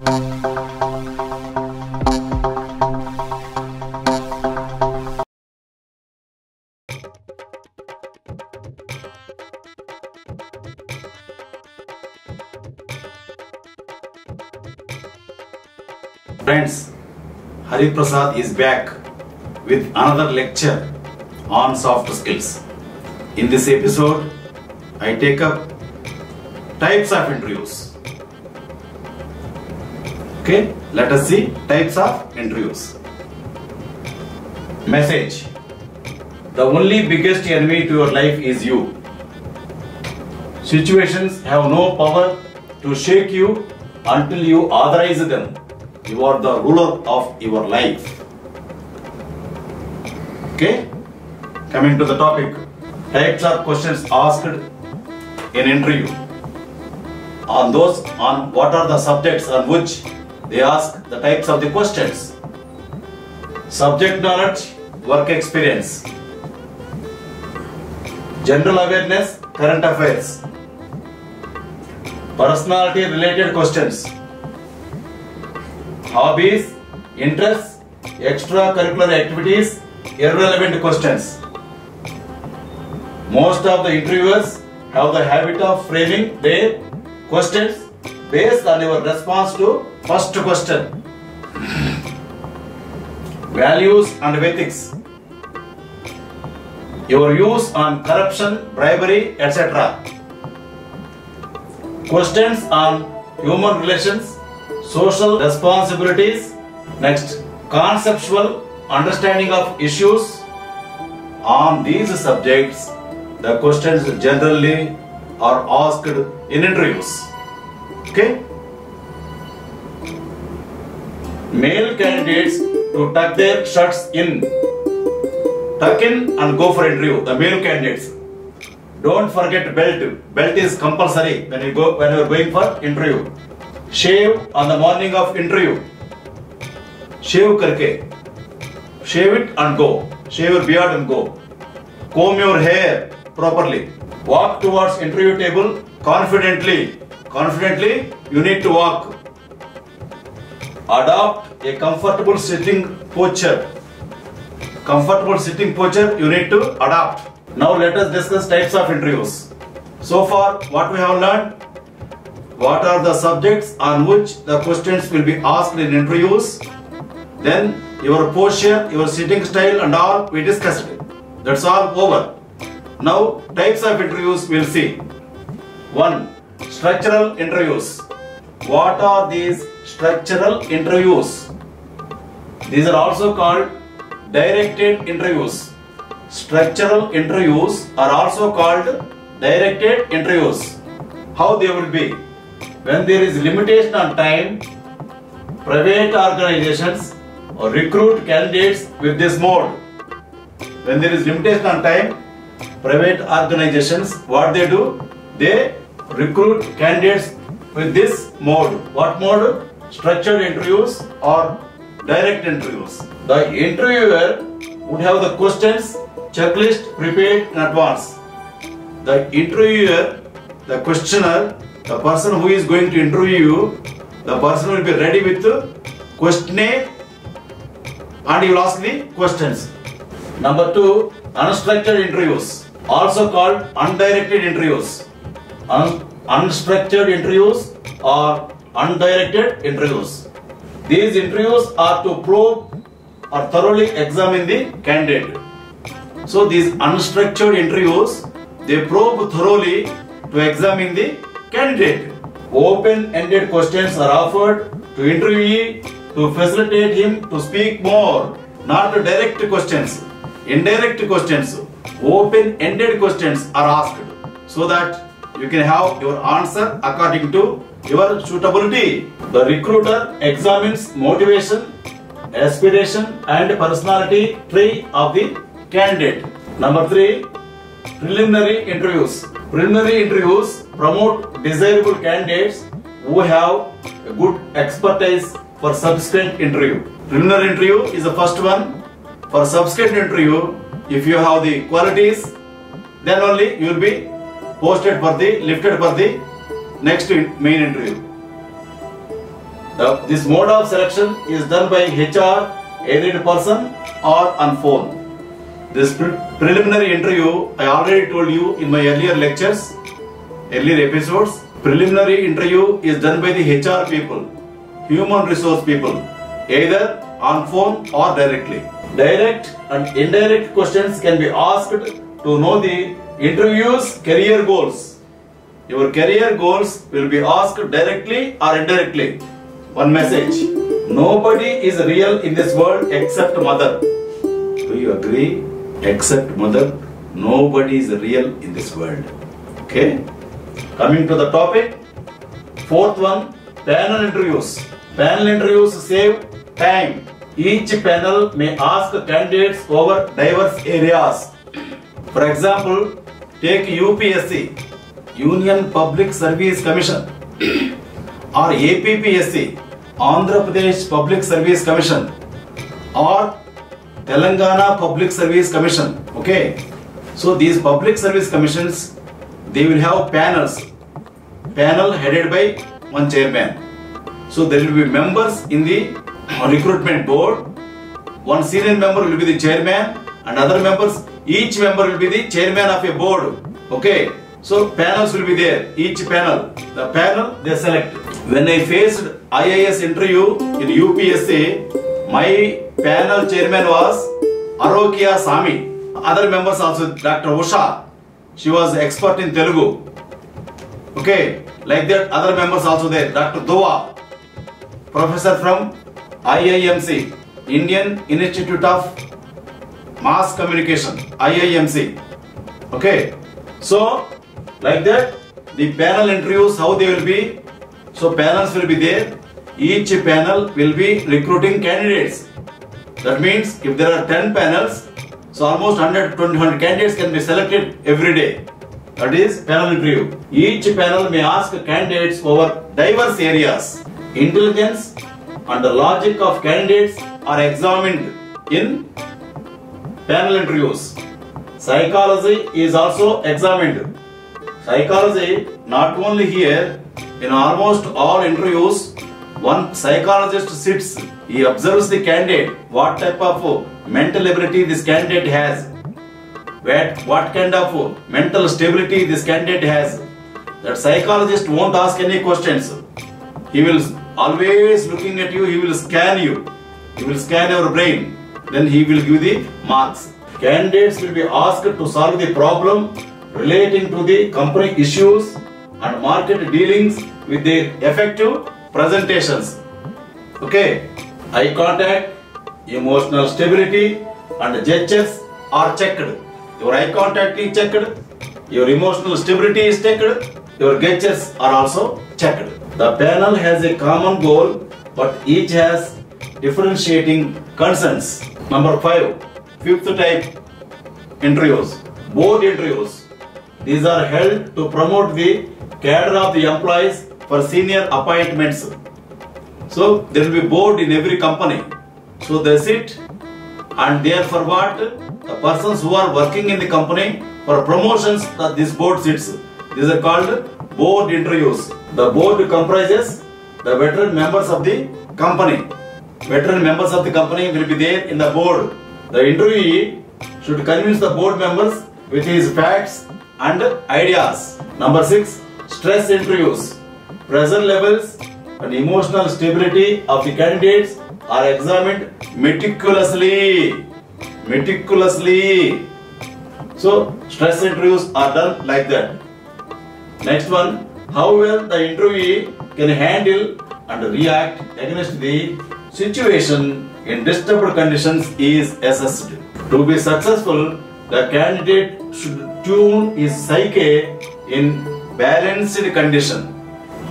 Friends, Hari Prasad is back with another lecture on soft skills. In this episode, I take up types of interviews. Okay, let us see types of interviews. Message: the only biggest enemy to your life is you. Situations have no power to shake you until you authorize them. You are the ruler of your life. Okay, coming to the topic, types of questions asked in interview. On what are the subjects on which they ask the types of the questions. Subject knowledge, work experience. General awareness, current affairs. Personality related questions. Hobbies, interests, extracurricular activities, irrelevant questions. Most of the interviewers have the habit of framing their questions based on your response to first question. Values and ethics. Your views on corruption, bribery, etc. Questions on human relations, social responsibilities. Next, conceptual understanding of issues. On these subjects, the questions generally are asked in interviews. Okay? Male candidates to tuck their shirts in. Tuck in and go for interview. The male candidates. Don't forget belt. Belt is compulsory when you are going for interview. Shave on the morning of interview. Shave karke. Shave it and go. Shave your beard and go. Comb your hair properly. Walk towards interview table confidently. Confidently, you need to walk. Adopt a comfortable sitting posture. Comfortable sitting posture you need to adopt. Now let us discuss types of interviews. So far, what we have learned? What are the subjects on which the questions will be asked in interviews? Then your posture, your sitting style and all we discussed. That's all over. Now types of interviews we'll see. 1. Structural interviews. What are these structural interviews? These are also called directed interviews. Structural interviews are also called directed interviews. How they will be? When there is limitation on time, private organizations recruit candidates with this mode. When there is limitation on time, private organizations, what they do? They recruit candidates with this mode. What mode? Structured interviews or direct interviews. The interviewer would have the questions checklist prepared in advance. The interviewer, the questioner, the person who is going to interview you, the person will be ready with the questionnaire and you will ask the questions. Number 2, unstructured interviews, also called undirected interviews. Unstructured interviews or undirected interviews. These interviews are to probe or thoroughly examine the candidate. So these unstructured interviews, they probe thoroughly to examine the candidate. Open-ended questions are offered to interviewee to facilitate him to speak more, not direct questions. Indirect questions, open-ended questions are asked so that you can have your answer according to your suitability. The recruiter examines motivation, aspiration and personality trait of the candidate. Number 3, preliminary interviews. Preliminary interviews promote desirable candidates who have a good expertise for subsequent interview. Preliminary interview is the first one. For subsequent interview, if you have the qualities, then only you will be lifted for the next main interview. This mode of selection is done by HR either in person or on phone. This preliminary interview, I already told you in my earlier lectures, earlier episodes. Preliminary interview is done by the HR people, human resource people, either on phone or directly. Direct and indirect questions can be asked to know the interviewer's career goals. Your career goals will be asked directly or indirectly. One message: nobody is real in this world except mother. Do you agree? Except mother, nobody is real in this world. Okay? Coming to the topic, fourth one, panel interviews. Panel interviews save time. Each panel may ask candidates over diverse areas. For example, take UPSC, Union Public Service Commission, or APPSC, Andhra Pradesh Public Service Commission, or Telangana Public Service Commission. Okay, so these public service commissions, they will have panels. Panel headed by one chairman. So there will be members in the recruitment board. One senior member will be the chairman, and other members, each member will be the chairman of a board. Okay, so panels will be there. Each panel, the panel they select. When I faced IAS interview in UPSC, my panel chairman was Arokia Sami. Other members also, Dr. Usha, she was expert in Telugu. Okay, like that other members also there. Dr. Dua, professor from IIMC, Indian Institute of Mass Communication, IIMC. Okay, so like that the panel interviews, how they will be. So panels will be there. Each panel will be recruiting candidates. That means if there are 10 panels, so almost 100 candidates can be selected every day. That is panel interview. Each panel may ask candidates over diverse areas. Intelligence and the logic of candidates are examined in panel interviews. Psychology is also examined. Psychology, not only here, in almost all interviews, one psychologist sits, he observes the candidate, what type of mental ability this candidate has, what kind of mental stability this candidate has. That psychologist won't ask any questions. He will always looking at you, he will scan you. He will scan your brain. Then he will give the marks. Candidates will be asked to solve the problem relating to the company issues and market dealings with their effective presentations. Okay. Eye contact, emotional stability and gestures are checked. Your eye contact is checked, your emotional stability is checked, your gestures are also checked. The panel has a common goal, but each has differentiating concerns. Number 5, fifth type interviews, board interviews. These are held to promote the cadre of the employees for senior appointments. So there will be board in every company. So they sit and they are for what? The persons who are working in the company for promotions that this board sits. These are called board interviews. The board comprises the veteran members of the company. Veteran members of the company will be there in the board. The interviewee should convince the board members with his facts and ideas. Number 6, stress interviews. Pressure levels and emotional stability of the candidates are examined meticulously. So stress interviews are done like that. Next one, how well the interviewee can handle and react against the situation in disturbed conditions is assessed. To be successful, the candidate should tune his psyche in balanced condition.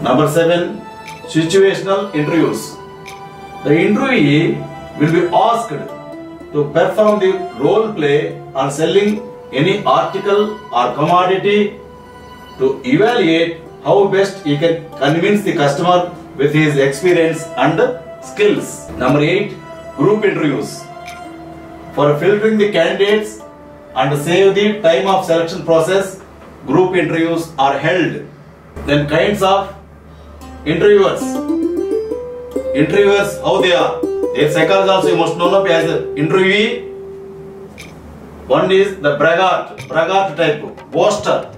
Number 7, situational interviews. The interviewee will be asked to perform the role play on selling any article or commodity to evaluate how best he can convince the customer with his experience and skills. Number 8, group interviews. For filtering the candidates and save the time of selection process, group interviews are held. Then kinds of interviewers. Interviewers, how they are? Their psychology also you must know as an interviewee. One is the braggart type, boaster.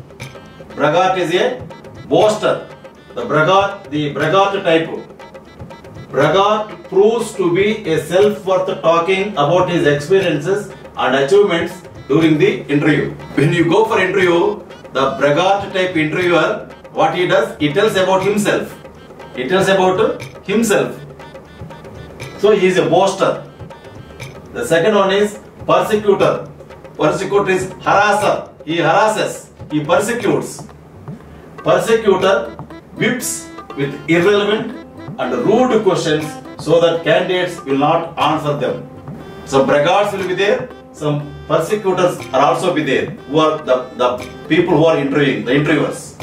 Braggart is a boaster. The braggart type. Braggart proves to be a self-worth talking about his experiences and achievements during the interview. When you go for interview, the braggart type interviewer, what he does, he tells about himself. He tells about himself. So he is a boaster. The second one is persecutor. Persecutor is harasser. He harasses. He persecutes. Persecutor whips with irrelevant and rude questions so that candidates will not answer them. Some braggarts will be there. Some persecutors are also be there, who are the people who are interviewing, the interviewers.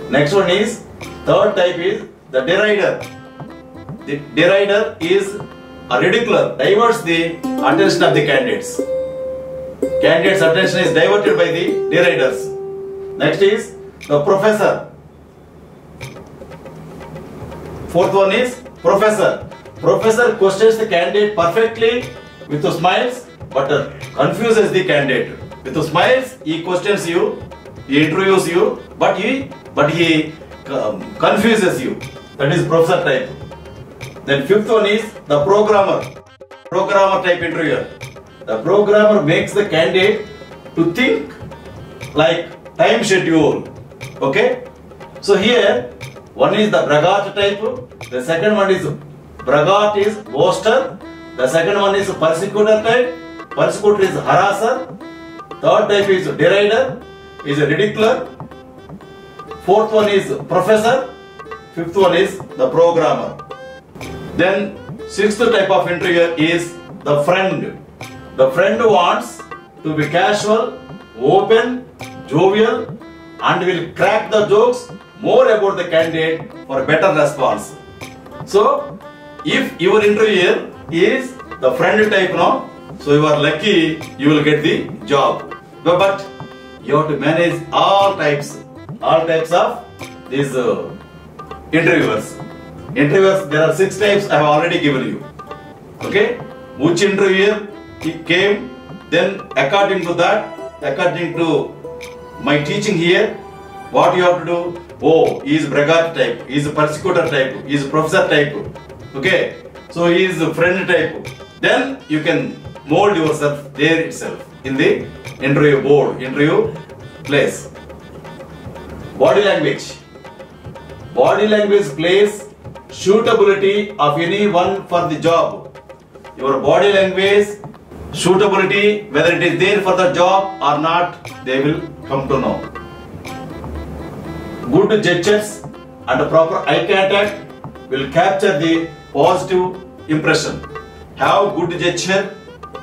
Next one is, third type is the derider. The derider is a ridiculer, diverts the attention of the candidates. Candidates' attention is diverted by the deriders. Next is the professor. Fourth one is professor. Professor questions the candidate perfectly with smiles, but confuses the candidate. With smiles, he questions you, he interviews you, but he confuses you. That is professor type. Then fifth one is the programmer. Programmer type interviewer. The programmer makes the candidate to think like time schedule. Okay? So here, one is the braggart type. The second one is braggart is boaster. The second one is persecutor type. Persecutor is harasser. Third type is derider, is a ridiculer. Fourth one is professor. Fifth one is the programmer. Then sixth type of interviewer is the friend. The friend wants to be casual, open, jovial, and will crack the jokes more about the candidate for better response. So, if your interviewer is the friend type now, so you are lucky, you will get the job. But you have to manage all types of these interviewers. Interviewers, there are 6 types I have already given you. Okay? Which interviewer he came, then according to that, according to my teaching here, what you have to do? Oh, he is braggart type, he is a persecutor type, he is a professor type. Okay? So he is a friend type. Then you can mold yourself there itself in the interview board, interview place. Body language. Body language plays suitability of anyone for the job. Your body language, suitability, whether it is there for the job or not, they will come to know. Good gestures and proper eye contact will capture the positive impression. Have good gesture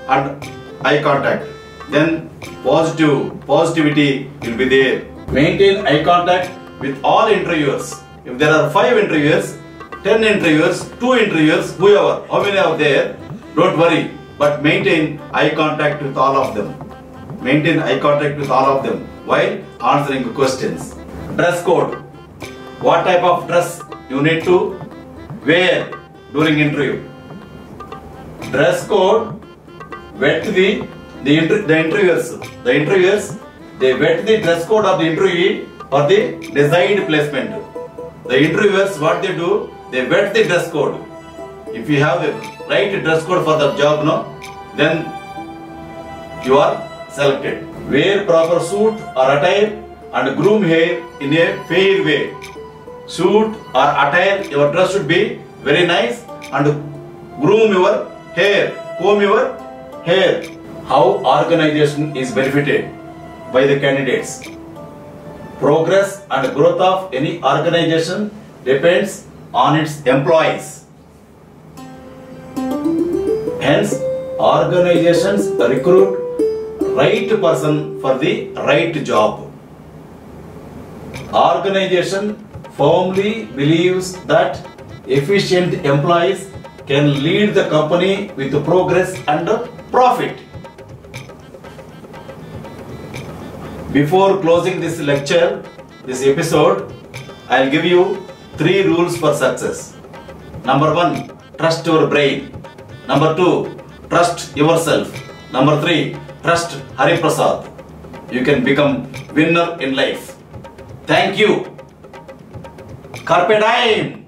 and eye contact, then positivity will be there. Maintain eye contact with all interviewers. If there are 5 interviewers, 10 interviewers, 2 interviewers, whoever, how many are there, don't worry, but maintain eye contact with all of them. Maintain eye contact with all of them while answering questions. Dress code. What type of dress you need to wear during interview? Dress code, vet the interviewers. The interviewers, they vet the dress code of the interviewee for the desired placement. The interviewers, what they do, they vet the dress code. If you have the right dress code for the job, no, then you are selected. Wear proper suit or attire and groom hair in a fair way. Suit or attire, your dress should be very nice, and groom your hair, comb your hair. How organization is benefited by the candidates. Progress and growth of any organization depends on its employees. Hence, organizations recruit right person for the right job. Organization firmly believes that efficient employees can lead the company with progress and profit. Before closing this lecture, this episode, I will give you 3 rules for success. Number 1, trust your brain. Number 2, trust yourself. Number 3, trust Hari Prasad. You can become winner in life. Thank you. Carpe diem.